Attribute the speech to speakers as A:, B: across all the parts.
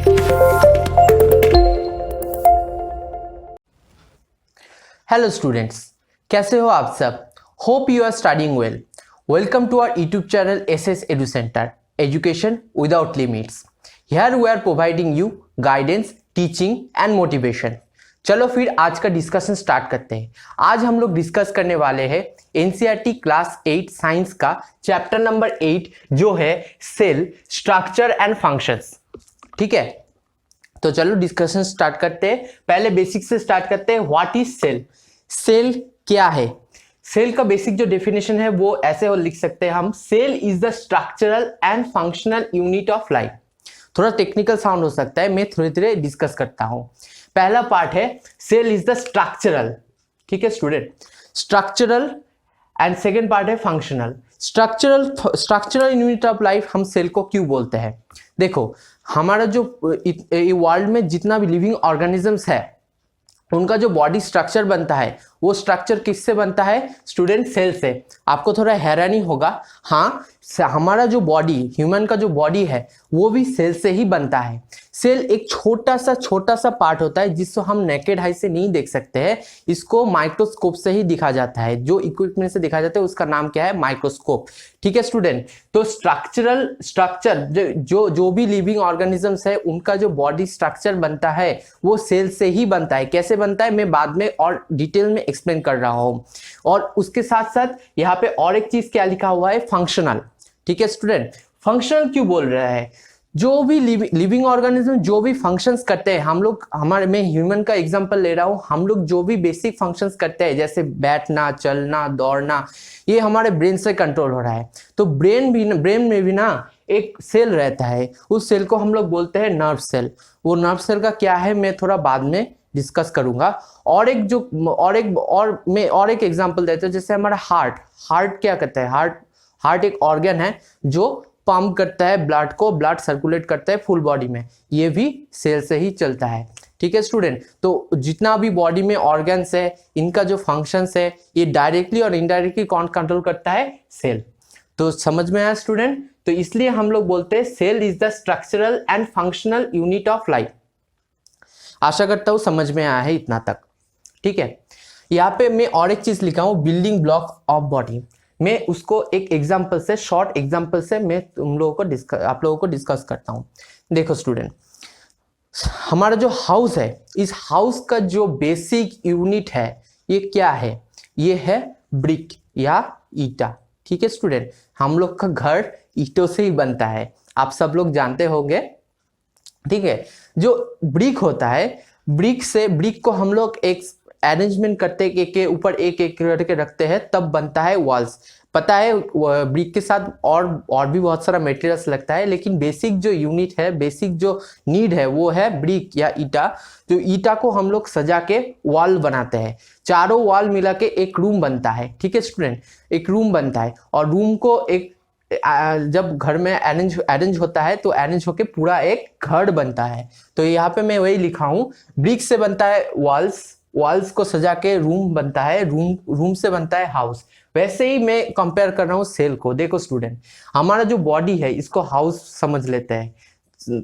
A: Hello students, कैसे हो आप सब? Hope you are studying well. Welcome to our YouTube channel SS Edu Centre, education without limits. Here we are providing you guidance, teaching and motivation. चलो फिर आज का discussion start करते हैं। आज हम लोग डिस्कस करने वाले हैं एनसीईआरटी क्लास 8 साइंस का चैप्टर नंबर 8 जो है सेल स्ट्रक्चर एंड फंक्शंस। ठीक है, तो चलो डिस्कशन स्टार्ट करते हैं। पहले बेसिक से स्टार्ट करते हैं। What is cell? सेल क्या है? सेल का बेसिक जो डेफिनेशन है वो ऐसे हो लिख सकते हैं हम, cell is the structural and functional unit of life. थोड़ा टेक्निकल साउंड हो सकता है, मैं थोड़ी धीरे डिस्कस करता हूं। पहला पार्ट है सेल इज द स्ट्रक्चरल। ठीक है student, structural. And second part है functional. Structural unit of life हम सेल को क्यों बोलते हैं? देखो, हमारा जो वर्ल्ड में जितना भी लिविंग ऑर्गेनिजम्स है उनका जो बॉडी स्ट्रक्चर बनता है वो स्ट्रक्चर किससे बनता है स्टूडेंट? सेल से। आपको थोड़ा हैरानी होगा, हाँ, हमारा जो बॉडी, ह्यूमन का जो बॉडी है वो भी सेल से ही बनता है। सेल एक छोटा सा पार्ट होता है जिसको हम नेकेड आई से नहीं देख सकते हैं, इसको माइक्रोस्कोप से ही दिखा जाता है। जो इक्विपमेंट से दिखा जाता है उसका नाम क्या है? माइक्रोस्कोप। ठीक है स्टूडेंट, तो स्ट्रक्चर जो भी लिविंग ऑर्गेनिजम्स है उनका जो बॉडी स्ट्रक्चर बनता है वो सेल से ही बनता है। कैसे बनता है मैं बाद में और डिटेल में एक्सप्लेन कर रहा हूं। और उसके साथ साथ यहाँ पे और एक चीज क्या लिखा हुआ है? फंक्शनल। ठीक है स्टूडेंट, फंक्शनल क्यों बोल रहा है? जो भी लिविंग ऑर्गेनिज्म जो भी फंक्शंस करते हैं, हम लोग, हमारे, मैं ह्यूमन का एग्जांपल ले रहा हूं, हम लोग जो भी बेसिक फंक्शंस करते हैं जैसे बैठना, चलना, दौड़ना, ये हमारे ब्रेन से कंट्रोल हो रहा है। तो ब्रेन में भी ना एक सेल रहता है, उस सेल को हम लोग बोलते हैं नर्व सेल। वो नर्व सेल का क्या है मैं थोड़ा बाद में डिस्कस करूंगा। और एक एग्जांपल देते हैं, जैसे हमारा हार्ट क्या करता है? हार्ट एक ऑर्गन है जो पंप करता है ब्लड को, ब्लड सर्कुलेट करता है फुल बॉडी में, ये भी सेल से ही चलता है। ठीक है स्टूडेंट, तो जितना भी बॉडी में ऑर्गन्स है इनका जो फंक्शंस है ये डायरेक्टली और इनडायरेक्टली कौन कंट्रोल करता है? सेल। तो समझ में आया स्टूडेंट? तो इसलिए हम लोग बोलते हैं cell is the structural and functional unit of life. आशा करता हूं समझ में आया है इतना तक। ठीक है, यहाँ पे मैं और एक चीज लिखा हूं, बिल्डिंग ब्लॉक ऑफ बॉडी। मैं उसको एक एग्जांपल से, शॉर्ट एग्जांपल से मैं आप लोगों को डिस्कस करता हूं। देखो स्टूडेंट, हमारा जो हाउस है, इस हाउस का जो बेसिक यूनिट है ये क्या है? ये है ब्रिक या ईटा। ठीक है स्टूडेंट, हम लोग का घर ईंटों से ही बनता है, आप सब लोग जानते होंगे। ठीक है, जो ब्रिक होता है, ब्रिक को हम लोग एक अरेंजमेंट करते हैं, एक के ऊपर एक करके रखते हैं, तब बनता है वॉल्स। पता है ब्रिक के साथ और भी बहुत सारा मटेरियल्स लगता है, लेकिन बेसिक जो यूनिट है, बेसिक जो नीड है वो है ब्रिक या ईटा। तो ईटा को हम लोग सजा के वॉल बनाते हैं, चारों वॉल मिला के एक रूम बनता है। ठीक है स्टूडेंट, एक रूम बनता है, और रूम को एक जब घर में अरेंज होता है तो अरेंज होके पूरा एक घर बनता है। तो यहाँ पे मैं वही लिखा हूं, ब्रिक से बनता है वॉल्स को सजा के रूम बनता है, रूम से बनता है हाउस। वैसे ही मैं कंपेयर कर रहा हूँ सेल को। देखो स्टूडेंट, हमारा जो बॉडी है इसको हाउस समझ लेते हैं।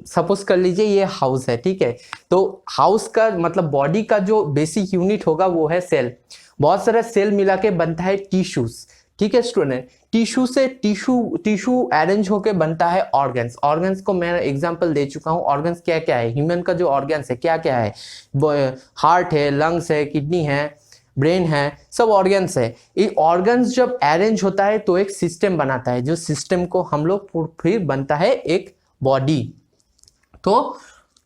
A: सपोज कर लीजिए ये हाउस है। ठीक है, तो हाउस का मतलब बॉडी का जो बेसिक यूनिट होगा वो है सेल। बहुत सारा सेल मिला के बनता है टिश्यूज। ठीक है स्टूडेंट, टिश्यू अरेंज होके बनता है ऑर्गन्स को मैं एग्जांपल दे चुका हूं। ऑर्गन्स क्या क्या है? ह्यूमन का जो ऑर्गन्स है क्या क्या है? हार्ट है, लंग्स है, किडनी है, ब्रेन है, सब ऑर्गन्स है। ये ऑर्गन्स जब अरेंज होता है तो एक सिस्टम बनाता है, जो सिस्टम को हम लोग फिर बनता है एक बॉडी। तो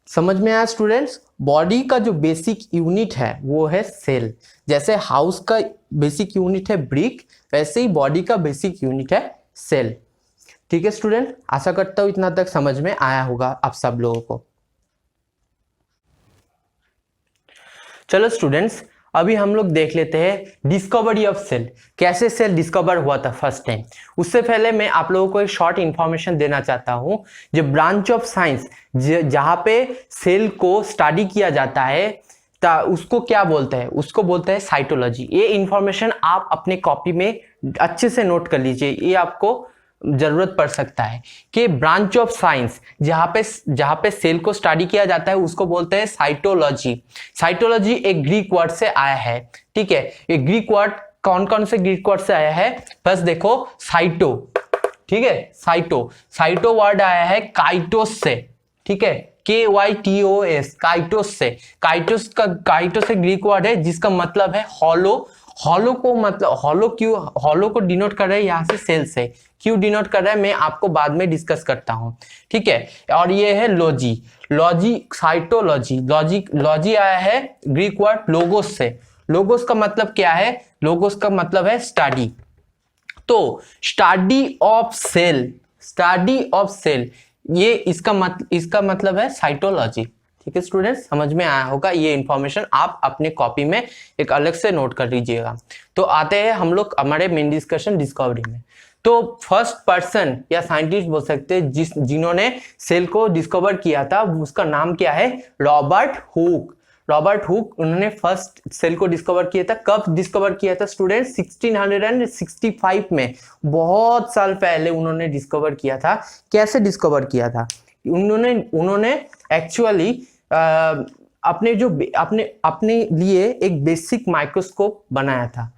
A: समझ में आया स्टूडेंट्स? बॉडी का जो बेसिक यूनिट है वो है सेल। जैसे हाउस का बेसिक यूनिट है ब्रिक, वैसे ही बॉडी का बेसिक यूनिट है सेल। ठीक है स्टूडेंट, आशा करता हूं इतना तक समझ में आया होगा आप सब लोगों को। चलो स्टूडेंट्स, अभी हम लोग देख लेते हैं डिस्कवरी ऑफ सेल। कैसे सेल डिस्कवर हुआ था फर्स्ट टाइम। उससे पहले मैं आप लोगों को एक शॉर्ट इंफॉर्मेशन देना चाहता हूं। जो ब्रांच ऑफ साइंस जहां पे सेल को स्टडी किया जाता है उसको क्या बोलते हैं? उसको बोलते हैं साइटोलॉजी। ये इंफॉर्मेशन आप अपने कॉपी में अच्छे से नोट कर लीजिए, ये आपको जरूरत पड़ सकता है कि ब्रांच ऑफ साइंस जहाँ पे सेल को स्टडी किया जाता है उसको बोलते हैं साइटोलॉजी। साइटोलॉजी एक ग्रीक वर्ड से आया है, ठीक है। ये ग्रीक वर्ड कौन कौन से ग्रीक वर्ड से आया है? बस देखो, साइटो, ठीक है, साइटो वर्ड आया है काइटोस से, ठीक है, KYTOS, काइटोस से। काइटोस से ग्रीक वर्ड है जिसका मतलब है हॉलो। हॉलो को मतलब हॉलो को डिनोट कर रहा है यहाँ से सेल से, क्यों डिनोट कर रहा है मैं आपको बाद में डिस्कस करता हूँ, ठीक है। और ये है लॉजी, साइटोलॉजी। लॉजी आया है ग्रीक वर्ड लोगोस से। लोगोस का मतलब क्या है? लोगोस का मतलब है स्टडी। तो स्टडी ऑफ सेल, ये इसका मतलब है साइटोलॉजी, ठीक है स्टूडेंट्स, समझ में आया होगा। ये इंफॉर्मेशन आप अपने कॉपी में एक अलग से नोट कर लीजिएगा। तो आते हैं हम लोग हमारे मेन डिस्कशन डिस्कवरी में। तो फर्स्ट पर्सन या साइंटिस्ट बोल सकते हैं जिन्होंने सेल को डिस्कवर किया था, उसका नाम क्या है? Robert Hooke. उन्होंने फर्स्ट सेल को डिस्कवर किया था। कब डिस्कवर किया था स्टूडेंट्स? 1665 में, बहुत साल पहले उन्होंने डिस्कवर किया था। कैसे डिस्कवर किया था? उन्होंने एक्चुअली अपने लिए एक बेसिक माइक्रोस्कोप बनाया था।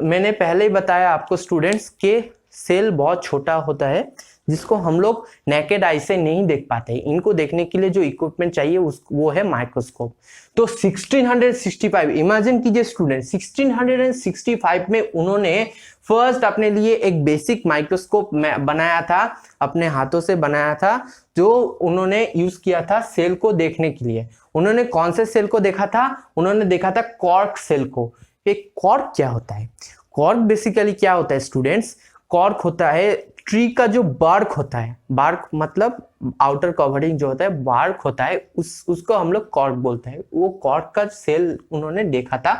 A: मैंने पहले ही बताया आपको स्टूडेंट्स के सेल बहुत छोटा होता है जिसको हम लोग नेकेड आई से नहीं देख पाते। इनको देखने के लिए जो इक्विपमेंट चाहिए वो है माइक्रोस्कोप। तो 1665, इमेजिन कीजिए स्टूडेंट, 1665 में उन्होंने फर्स्ट अपने लिए एक बेसिक माइक्रोस्कोप बनाया था, अपने हाथों से बनाया था, जो उन्होंने यूज किया था सेल को देखने के लिए। उन्होंने कौन से सेल को देखा था? उन्होंने देखा था कॉर्क सेल को। एक कॉर्क क्या होता है? कॉर्क बेसिकली क्या होता है स्टूडेंट्स? कॉर्क होता है ट्री का जो बार्क होता है, बार्क मतलब आउटर कवरिंग जो होता है, बार्क होता है, उसको हम लोग कॉर्क बोलते हैं। वो कॉर्क का सेल उन्होंने देखा था।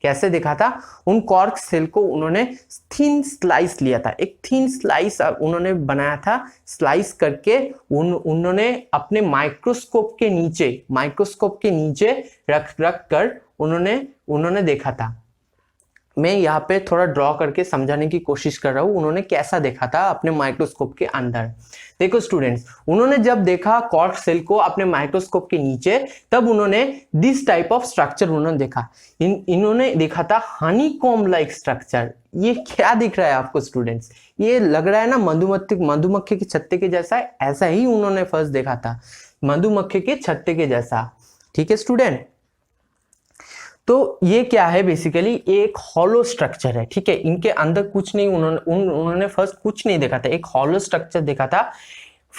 A: कैसे देखा था? उन कॉर्क सेल को उन्होंने थिन स्लाइस लिया था, एक थिन स्लाइस उन्होंने बनाया था। स्लाइस करके उन्होंने अपने माइक्रोस्कोप के नीचे रख कर उन्होंने देखा था। मैं यहाँ पे थोड़ा ड्रॉ करके समझाने की कोशिश कर रहा हूँ उन्होंने कैसा देखा था अपने माइक्रोस्कोप के अंदर। देखो स्टूडेंट्स, उन्होंने जब देखा कॉर्क सेल को अपने माइक्रोस्कोप के नीचे, तब उन्होंने दिस टाइप ऑफ स्ट्रक्चर उन्होंने देखा। इन्होंने देखा था हनीकॉम्ब लाइक स्ट्रक्चर। ये क्या दिख रहा है आपको स्टूडेंट्स? ये लग रहा है ना मधुमक्खी के छत्ते के जैसा। ऐसा ही उन्होंने फर्स्ट देखा था, मधुमक्खी के छत्ते के जैसा, ठीक है स्टूडेंट। तो ये क्या है? बेसिकली एक हॉलो स्ट्रक्चर है, ठीक है। इनके अंदर कुछ नहीं, उन्होंने फर्स्ट कुछ नहीं देखा था, एक हॉलो स्ट्रक्चर देखा था।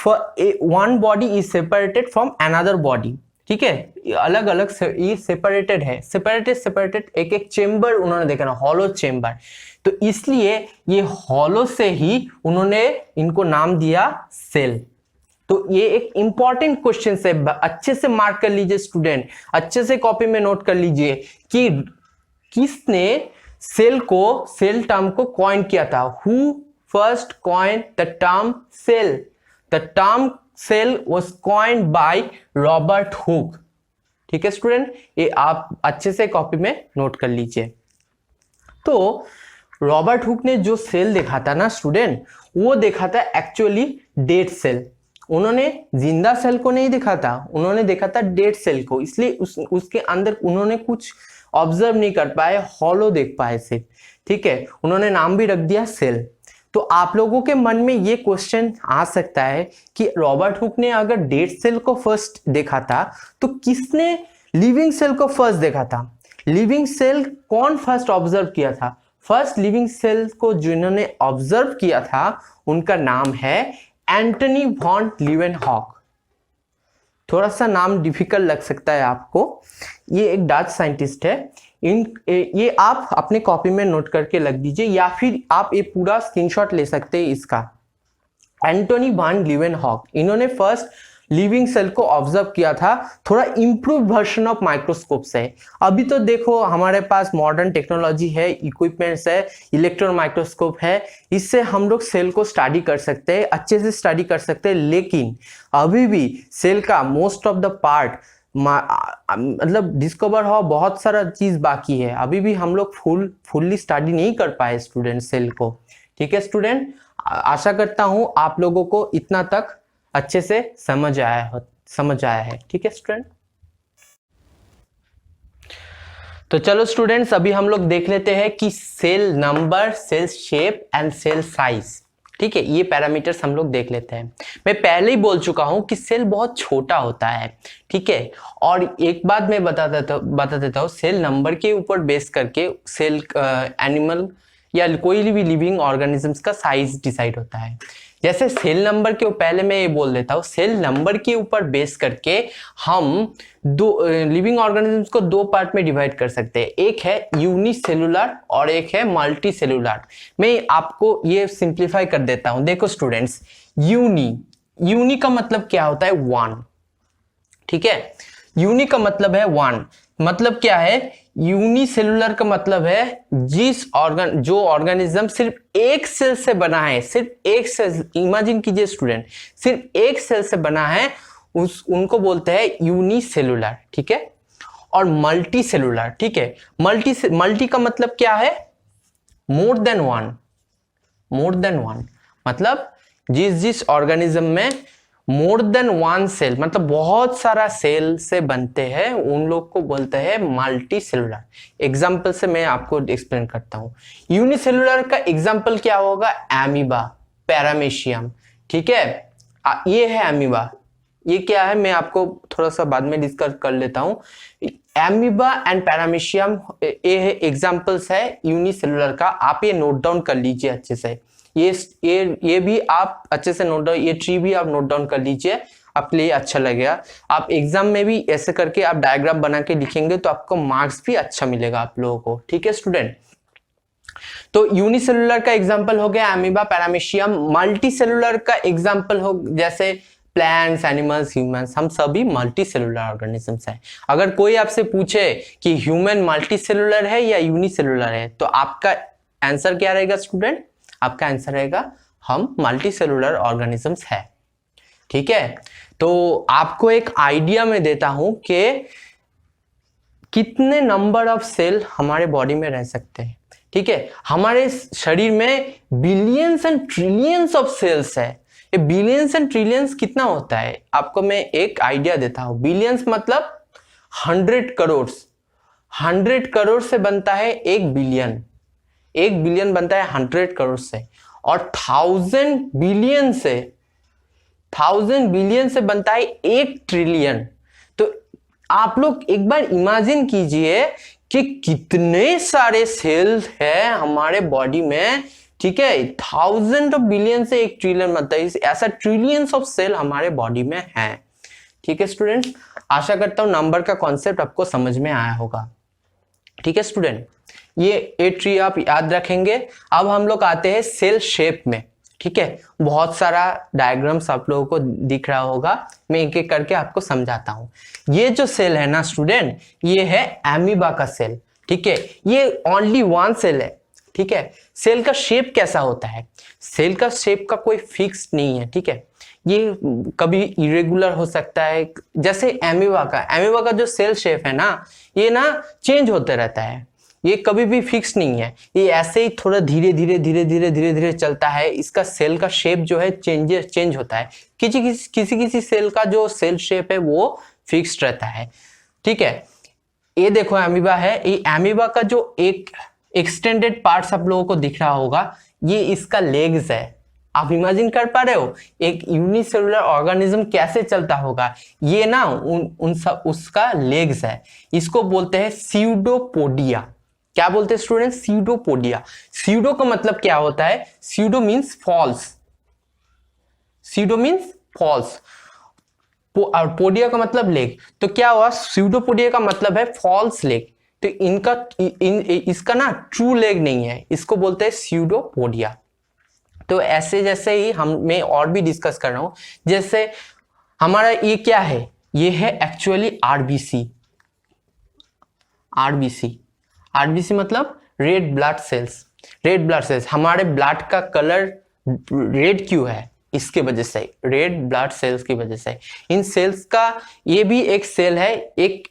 A: One body is separated from another body, ठीक है, अलग अलग ये सेपरेटेड है, सेपरेटेड एक चेम्बर उन्होंने देखा ना, हॉलो चेम्बर। तो इसलिए ये हॉलो से ही उन्होंने इनको नाम दिया सेल। तो ये एक इंपॉर्टेंट क्वेश्चन है, अच्छे से मार्क कर लीजिए स्टूडेंट, अच्छे से कॉपी में नोट कर लीजिए कि किसने सेल टर्म को कॉइन किया था। Who first coin the term cell? The term cell was coined by Robert Hooke, ठीक है स्टूडेंट। ये आप अच्छे से कॉपी में नोट कर लीजिए। तो रॉबर्ट हुक ने जो सेल देखा था ना स्टूडेंट, वो देखा था एक्चुअली डेड सेल। उन्होंने जिंदा सेल को नहीं देखा था, उन्होंने देखा था डेड सेल को। इसलिए उसके अंदर उन्होंने कुछ ऑब्जर्व नहीं कर पाए, हॉलो देख पाए सिर्फ, ठीक है। उन्होंने नाम भी रख दिया सेल। तो आप लोगों के मन में ये क्वेश्चन आ सकता है कि रॉबर्ट हुक ने अगर डेड सेल को फर्स्ट देखा था, तो किसने लिविंग सेल को फर्स्ट देखा था? लिविंग सेल कौन फर्स्ट ऑब्जर्व किया था? फर्स्ट लिविंग सेल को जिन्होंने ऑब्जर्व किया था उनका नाम है एंटनी वॉन लीवेनहॉक। थोड़ा सा नाम डिफिकल्ट लग सकता है आपको, ये एक डच साइंटिस्ट है। ये आप अपने कॉपी में नोट करके लग दीजिए, या फिर आप ये पूरा स्क्रीनशॉट ले सकते हैं इसका। एंटनी वॉन लीवेनहॉक, इन्होंने फर्स्ट लिविंग सेल को ऑब्जर्व किया था, थोड़ा इंप्रूव वर्जन ऑफ माइक्रोस्कोप से। अभी तो देखो हमारे पास मॉडर्न टेक्नोलॉजी है, इक्विपमेंट्स है, इलेक्ट्रॉन माइक्रोस्कोप है, इससे हम लोग सेल को स्टडी कर सकते हैं, अच्छे से स्टडी कर सकते हैं। लेकिन अभी भी सेल का मोस्ट ऑफ द पार्ट मतलब डिस्कवर हो, बहुत सारा चीज बाकी है। अभी भी हम लोग फुल्ली स्टडी नहीं कर पाए स्टूडेंट सेल को, ठीक है स्टूडेंट। आशा करता हूं आप लोगों को इतना तक अच्छे से समझ आया है। ठीक है स्टूडेंट, तो चलो स्टूडेंट्स अभी हम लोग देख लेते हैं कि cell number, cell shape and cell size. ठीक है, ये पैरामीटर्स हम लोग देख लेते हैं। मैं पहले ही बोल चुका हूं कि सेल बहुत छोटा होता है। ठीक है, और एक बात मैं बता देता हूं, सेल नंबर के ऊपर बेस करके सेल एनिमल या कोई भी लिविंग ऑर्गेनिजम्स का साइज डिसाइड होता है। जैसे सेल नंबर के पहले मैं ये बोल देता हूँ, सेल नंबर के ऊपर बेस करके हम दो लिविंग ऑर्गेनिजम्स को दो पार्ट में डिवाइड कर सकते हैं। एक है यूनिसेलुलर और एक है मल्टी सेलुलर। मैं आपको ये सिंप्लीफाई कर देता हूं। देखो स्टूडेंट्स, यूनी का मतलब क्या होता है? वन। ठीक है, यूनी का मतलब है वन। मतलब क्या है? यूनिसेलुलर का मतलब है जो ऑर्गेनिज्म सिर्फ एक सेल से बना है, सिर्फ एक सेल, इमेजिन कीजिए स्टूडेंट, सिर्फ एक सेल से बना है, उनको बोलते हैं यूनिसेलुलर। ठीक है, और मल्टी सेलुलर। ठीक है, मल्टी का मतलब क्या है? More than one. मतलब जिस ऑर्गेनिज्म में मोर देन वन सेल, मतलब बहुत सारा सेल से बनते हैं, उन लोग को बोलते हैं मल्टी सेलुलर। एग्जाम्पल से मैं आपको एक्सप्लेन करता हूं। यूनिसेलुलर का एग्जाम्पल क्या होगा? Amoeba, paramecium. ठीक है, ये है एमीबा। ये क्या है मैं आपको थोड़ा सा बाद में डिस्कस कर लेता हूं। एमीबा एंड पैरामीशियम ये एग्जाम्पल्स है यूनिसेलुलर का। आप ये नोट डाउन कर लीजिए अच्छे से। ये भी आप अच्छे से नोट डाउन, ये ट्री भी आप नोट डाउन कर लीजिए, आपके लिए अच्छा लगेगा। आप एग्जाम में भी ऐसे करके आप डायग्राम बना के लिखेंगे तो आपको मार्क्स भी अच्छा मिलेगा आप लोगों को। ठीक है स्टूडेंट, तो यूनिसेलुलर का एग्जांपल हो गया एमीबा, पैरामीशियम। मल्टी सेलुलर का एग्जांपल हो जैसे प्लांट्स, एनिमल्स, ह्यूमंस, हम सभी मल्टी सेलुलर ऑर्गेनिजम्स हैं। अगर कोई आपसे पूछे कि ह्यूमन मल्टी सेलुलर है या यूनिसेलुलर है, तो आपका आंसर क्या रहेगा स्टूडेंट? आपका आंसर रहेगा हम मल्टी सेलुलर ऑर्गेनिजम्स है। ठीक है, तो आपको एक आइडिया में देता हूं कि कितने नंबर ऑफ सेल हमारे बॉडी में रह सकते हैं। ठीक है, हमारे शरीर में billions and trillions of cells है। ये बिलियंस एंड ट्रिलियंस कितना होता है आपको मैं एक आइडिया देता हूं। बिलियंस मतलब 100 करोड़। 100 करोड़ से बनता है 1 बिलियन। 1 बिलियन बनता है 100 करोड़ से, और 1000 बिलियन से बनता है 1 ट्रिलियन। तो आप लोग एक बार इमेजिन कीजिए कि कितने सारे सेल्स हैं हमारे बॉडी में। ठीक है, 1000 बिलियन से 1 ट्रिलियन मतलब ऐसा ट्रिलियंस ऑफ सेल हमारे बॉडी में है। ठीक है स्टूडेंट, आशा करता हूं नंबर का कॉन्सेप्ट आपको समझ में आया होगा। ठीक है स्टूडेंट, ये ट्री आप याद रखेंगे। अब हम लोग आते हैं सेल शेप में। ठीक है, बहुत सारा डायग्राम्स आप लोगों को दिख रहा होगा, मैं एक एक करके आपको समझाता हूं। ये जो सेल है ना स्टूडेंट, ये है एमीबा का सेल। ठीक है, ये ओनली वन सेल है। ठीक है, सेल का शेप कैसा होता है? सेल का शेप का कोई फिक्स नहीं है। ठीक है, ये कभी इरेगुलर हो सकता है। जैसे एमीबा का जो सेल शेप है ना, ये ना चेंज होते रहता है, ये कभी भी फिक्स नहीं है। ये ऐसे ही थोड़ा धीरे धीरे चलता है। इसका सेल का शेप जो है चेंज होता है। किसी सेल का जो सेल शेप है वो फिक्स्ड रहता है। ठीक है, ये देखो एमीबा है। ये एमीबा का जो एक एक्सटेंडेड पार्ट्स आप लोगों को दिख रहा होगा, ये इसका लेग्स है। आप इमेजिन कर पा रहे हो एक यूनिसेलुलर ऑर्गेनिज्म कैसे चलता होगा? ये ना उसका लेग्स है। इसको बोलते हैं स्यूडोपोडिया। क्या बोलते हैं स्टूडेंट? स्यूडोपोडिया। स्यूडो का मतलब क्या होता है? Pseudo means false. Pseudo means false और पोडिया का मतलब लेग। तो क्या हुआ? स्यूडोपोडिया का मतलब है फॉल्स लेग। तो इसका ना ट्रू लेग नहीं है, इसको बोलते हैं स्यूडोपोडिया। तो ऐसे जैसे ही मैं और भी डिस्कस कर रहा हूं, जैसे हमारा ये क्या है? ये है एक्चुअली आरबीसी। आरबीसी मतलब रेड ब्लड सेल्स। हमारे ब्लड का कलर रेड क्यों है? इसके वजह से, रेड ब्लड सेल्स की वजह से। इन सेल्स का ये भी एक सेल है, एक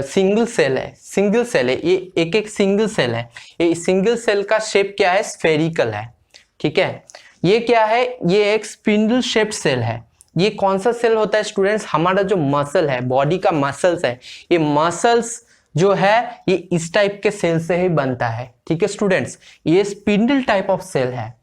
A: सिंगल सेल है। ये एक सिंगल सेल है। ये सिंगल सेल का शेप क्या है? स्फेरिकल है। ठीक है, ये क्या है, ये एक स्पिंडल शेप्ड सेल है। ये कौन सा सेल होता है स्टूडेंट्स, हमारा जो मसल है, बॉडी का मसल्स है, ये मसल्स जो है ये इस टाइप के सेल से ही बनता है। ठीक है स्टूडेंट्स, ये स्पिंडल टाइप ऑफ सेल है।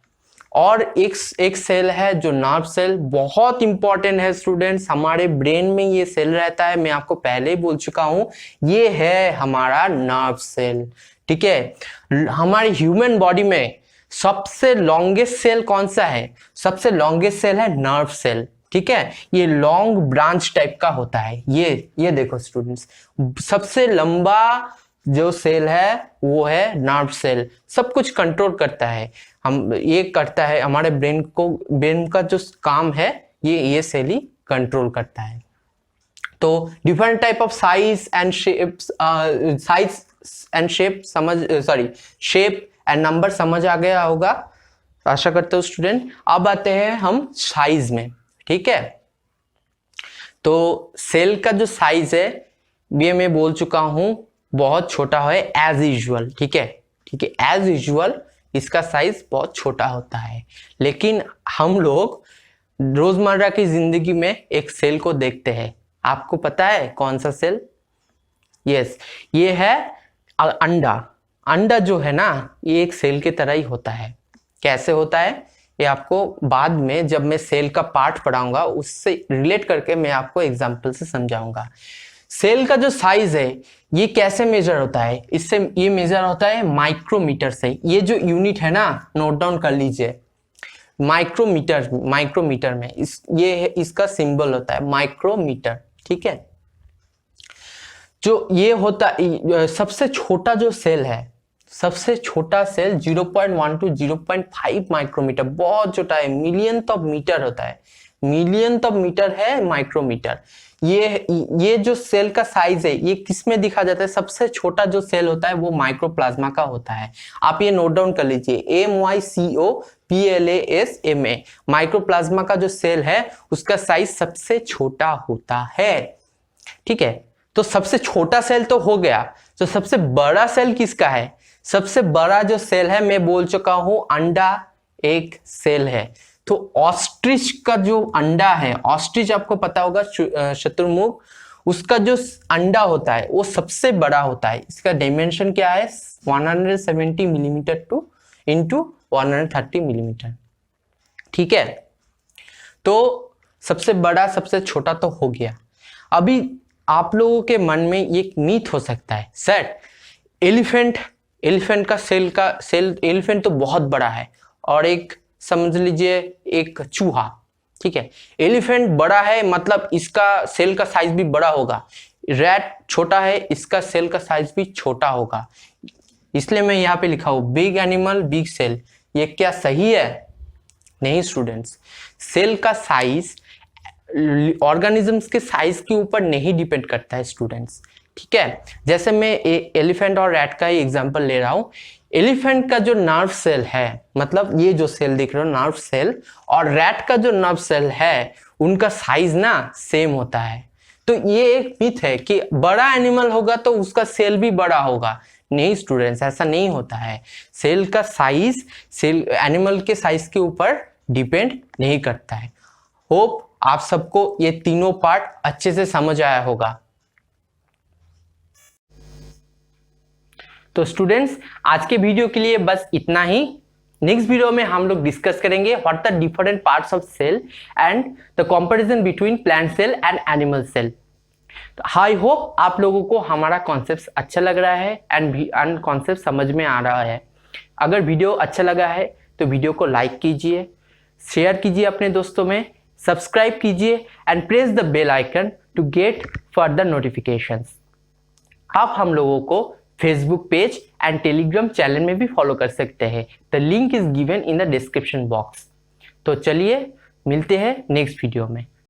A: और एक सेल है जो नर्व सेल, बहुत इंपॉर्टेंट है स्टूडेंट्स, हमारे ब्रेन में ये सेल रहता है, मैं आपको पहले ही बोल चुका हूं, ये है हमारा नर्व सेल। ठीक है, हमारे ह्यूमन बॉडी में सबसे लॉन्गेस्ट सेल कौन सा है, सबसे लॉन्गेस्ट सेल है नर्व सेल। ठीक है, ये लॉन्ग ब्रांच टाइप का होता है। ये देखो स्टूडेंट्स, सबसे लंबा जो सेल है वो है नर्व सेल, सब कुछ कंट्रोल करता है, हम ये करता है हमारे ब्रेन का जो काम है ये सेल ही कंट्रोल करता है। तो different type of size and shape and number समझ आ गया होगा, आशा करते हो स्टूडेंट। अब आते हैं हम साइज में। ठीक है, तो सेल का जो साइज है ये मैं बोल चुका हूं बहुत छोटा है एज यूजुअल। ठीक है, एज यूजुअल इसका साइज बहुत छोटा होता है, लेकिन हम लोग रोजमर्रा की जिंदगी में एक सेल को देखते हैं। आपको पता है कौन सा सेल? यस, ये है अंडा। अंडा जो है ना, ये एक सेल की तरह ही होता है। कैसे होता है ये आपको बाद में जब मैं सेल का पार्ट पढ़ाऊंगा उससे रिलेट करके मैं आपको एग्जांपल से समझाऊंगा। सेल का जो साइज है ये कैसे मेजर होता है, इससे ये मेजर होता है माइक्रोमीटर से। ये जो यूनिट है ना, नोट डाउन कर लीजिए, माइक्रोमीटर में इसका सिंबल होता है माइक्रोमीटर। ठीक है, जो ये होता सबसे छोटा जो सेल है, सबसे छोटा सेल 0.1 to 0.5 माइक्रोमीटर, बहुत छोटा है, मिलियन ऑफ मीटर होता है, मिलियन ऑफ मीटर है माइक्रोमीटर। ये जो सेल का साइज है ये किस में दिखा जाता है, सबसे छोटा जो सेल होता है वो माइक्रोप्लाज्मा का होता है। आप ये नोट डाउन कर लीजिए, MYCOPLASMA, माइक्रोप्लाज्मा का जो सेल है उसका साइज सबसे छोटा होता है। ठीक है, तो सबसे छोटा सेल तो हो गया, तो सबसे बड़ा सेल किसका है? सबसे बड़ा जो सेल है मैं बोल चुका हूं अंडा एक सेल है। तो ऑस्ट्रिच का जो अंडा है, ऑस्ट्रिच आपको पता होगा शुतुरमुर्ग, उसका जो अंडा होता है वो सबसे बड़ा होता है। इसका डायमेंशन क्या है? 170 मिलीमीटर टू इंटू 130 मिलीमीटर। ठीक है, तो सबसे बड़ा सबसे छोटा तो हो गया। अभी आप लोगों के मन में एक मीथ हो सकता है, सर एलिफेंट का सेल एलिफेंट तो बहुत बड़ा है, और एक समझ लीजिए एक चूहा। ठीक है, एलिफेंट बड़ा है मतलब इसका सेल का साइज भी बड़ा होगा, रैट छोटा है इसका सेल का साइज भी छोटा होगा, इसलिए मैं यहाँ पे लिखा हूं बिग एनिमल बिग सेल। ये क्या सही है? नहीं स्टूडेंट्स, सेल का साइज ऑर्गेनिजम्स के साइज के ऊपर नहीं डिपेंड करता है स्टूडेंट्स। ठीक है, जैसे मैं एलिफेंट और रैट का ही एग्जांपल ले रहा हूं। एलिफेंट का जो नर्व सेल है, मतलब ये जो सेल दिख रहे हो नर्व सेल, और रैट का जो नर्व सेल है उनका साइज ना सेम होता है। तो ये एक मिथ है कि बड़ा एनिमल होगा तो उसका सेल भी बड़ा होगा। नहीं स्टूडेंट्स, ऐसा नहीं होता है। सेल का साइज सेल एनिमल के साइज के ऊपर डिपेंड नहीं करता है। होप आप सबको ये तीनों पार्ट अच्छे से समझ आया होगा। तो स्टूडेंट्स, आज के वीडियो के लिए बस इतना ही। नेक्स्ट वीडियो में हम लोग डिस्कस करेंगे what the different parts of cell and the comparison between plant cell and animal cell. तो आई होप आप लोगों को हमारा कॉन्सेप्ट अच्छा लग रहा है एंड कॉन्सेप्ट समझ में आ रहा है। अगर वीडियो अच्छा लगा है तो वीडियो को लाइक कीजिए, शेयर कीजिए अपने दोस्तों में, सब्सक्राइब कीजिए and press the bell icon to get further notifications. आप हम लोगों को Facebook page and Telegram channel में भी फॉलो कर सकते हैं। The link is given in the description box. तो चलिए मिलते हैं नेक्स्ट वीडियो में।